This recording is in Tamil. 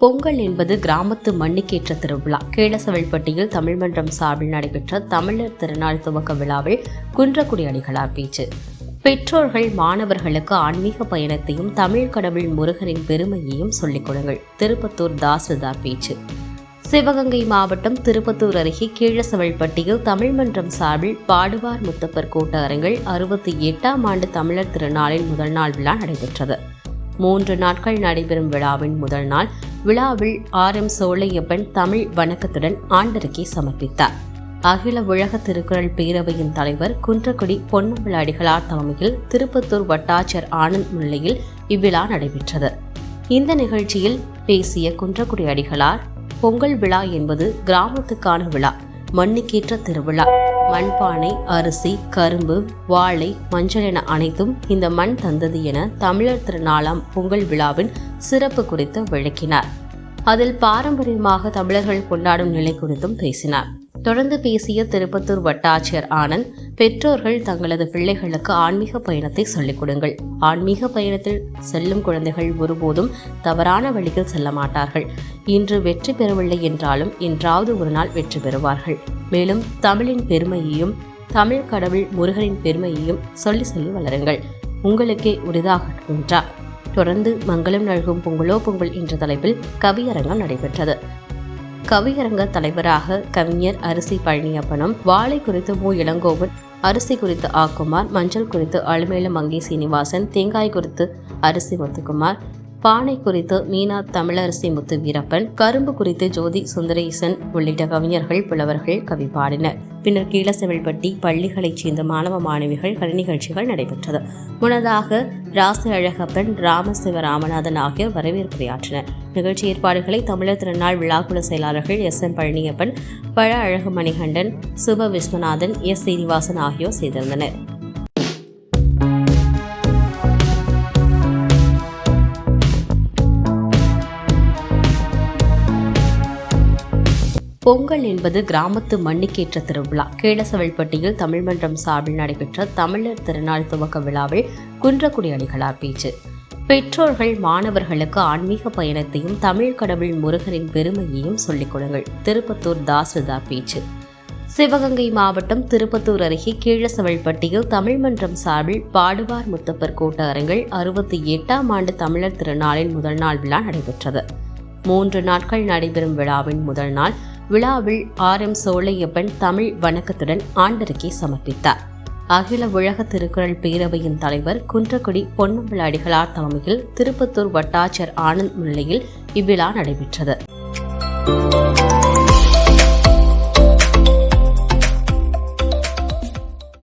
பொங்கல் என்பது கிராமத்து மண்ணுக்கேற்ற திருவிழா. கேளசவல்பட்டியில் தமிழ் மன்றம் சார்பில் நடைபெற்ற தமிழர் திருநாள் துவக்க விழாவில் குன்றக்குடி அடிகளார் பேச்சு. பெற்றோர்கள் மாணவர்களுக்கு ஆன்மீக பயணத்தையும் தமிழ் கடவுள் முருகனின் பெருமையையும் சொல்லிக் கொடுங்கள். திருப்பத்தூர் தாசில்தார் பேச்சு. சிவகங்கை மாவட்டம் திருப்பத்தூர் அருகே கீழசவல்பட்டியில் தமிழ் மன்றம் சார்பில் பாடுவார் முத்தப்பர் கூட்ட அரங்கில் 68ஆம் ஆண்டு தமிழர் திருநாளின் முதல் நாள் விழா நடைபெற்றது. 3 நாட்கள் நடைபெறும் விழாவின் முதல் நாள் விழாவில் RM சோலையப்பன் தமிழ் வணக்கத்துடன் ஆண்டறிக்கை சமர்ப்பித்தார். அகில உலக திருக்குறள் பேரவையின் தலைவர் குன்றக்குடி பொன்னம்பல அடிகளார் தலைமையில் திருப்பத்தூர் வட்டாட்சியர் ஆனந்த் முன்னிலையில் இவ்விழா நடைபெற்றது. இந்த நிகழ்ச்சியில் பேசிய குன்றக்குடி அடிகளார், பொங்கல் விழா என்பது கிராமத்துக்கான விழா, மண்ணுக்கேற்ற திருவிழா. மண்பானை, அரிசி, கரும்பு, வாழை, மஞ்சள் என அனைத்தும் இந்த மண் தந்தது என தமிழர் திருநாளாம் பொங்கல் விழாவின் சிறப்பு குறித்து விளக்கினார். அதில் பாரம்பரியமாக தமிழர்கள் கொண்டாடும் நிலை குறித்தும் பேசினார். தொடர்ந்து பேசிய திருப்பத்தூர் வட்டாட்சியர் ஆனந்த், பெற்றோர்கள் தங்களது பிள்ளைகளுக்கு ஆன்மீக பயணத்தை சொல்லிக் கொடுங்கள். ஆன்மீக பயணத்தில் செல்லும் குழந்தைகள் ஒருபோதும் தவறான வழியில் செல்ல மாட்டார்கள். இன்று வெற்றி பெறவில்லை என்றாலும் என்றாவது ஒரு நாள் வெற்றி பெறுவார்கள். மேலும் தமிழின் பெருமையையும் தமிழ் கடவுள் முருகனின் பெருமையையும் சொல்லி வளருங்கள். உங்களுக்கே உரிதாகட்டும் என்றார். தொடர்ந்து மங்களம் நல்கும் பொங்கலோ பொங்கல் என்ற தலைப்பில் கவியரங்கம் நடைபெற்றது. கவியரங்க தலைவராக கவிஞர் அரிசி பழனியப்பனும், வாழை குறித்து மு இளங்கோவன், அரிசி குறித்து ஆக்குமார், மஞ்சள் குறித்து அலுமேலு மங்கை சீனிவாசன், தேங்காய் குறித்து அரிசி முத்துக்குமார், பானை குறித்து மீனா தமிழரசி முத்து வீரப்பன், கரும்பு குறித்து ஜோதி சுந்தரேசன் உள்ளிட்ட கவிஞர்கள் புலவர்கள் கவி பாடினர். பின்னர் கீழசவல்பட்டி பள்ளிகளைச் சேர்ந்த மாணவ மாணவிகள் கலை நிகழ்ச்சிகள் நடைபெற்றது. முன்னதாக ராசி அழகப்பன், ராமசிவராமநாதன் ஆகியோர் வரவேற்புரையாற்றினர். நிகழ்ச்சி ஏற்பாடுகளை தமிழர் திருநாள் விழாக்குழு செயலாளர்கள் SM பழனியப்பன், பழ அழகு மணிகண்டன், சுப விஸ்வநாதன், S சீனிவாசன் ஆகியோர் செய்திருந்தனர். பொங்கல் என்பது கிராமத்து மண்ணுக்கேற்ற திருவிழா. கேளசவல்பட்டியில் தமிழ் மன்றம் சார்பில் நடைபெற்ற தமிழர் திருநாள் துவக்க விழாவில் குன்றக்குடி அடிகளார் பேச்சு. பெற்றோர்கள் மாணவர்களுக்கு ஆன்மீக பயணத்தையும் தமிழ் கடவுள் முருகனின் பெருமையையும் சொல்லிக் கொடுங்கள். திருப்பத்தூர் தாசில்தார் பேச்சு. சிவகங்கை மாவட்டம் திருப்பத்தூர் அருகே கீழசவல்பட்டியில் தமிழ் மன்றம் சார்பில் பாடுவார் முத்தப்பர் கூட்ட அரங்கில் 68ஆம் ஆண்டு தமிழர் திருநாளின் முதல் நாள் விழா நடைபெற்றது. 3 நாட்கள் நடைபெறும் விழாவின் முதல் நாள் விழாவில் RM சோலையப்பன் தமிழ் வணக்கத்துடன் ஆண்டறிக்கை சமர்ப்பித்தார். அகில உலக திருக்குறள் பேரவையின் தலைவர் குன்றக்குடி பொன்னம்பல அடிகளார் தலைமையில் திருப்பத்தூர் வட்டாட்சியர் ஆனந்த் முன்னிலையில் இவ்விழா நடைபெற்றது.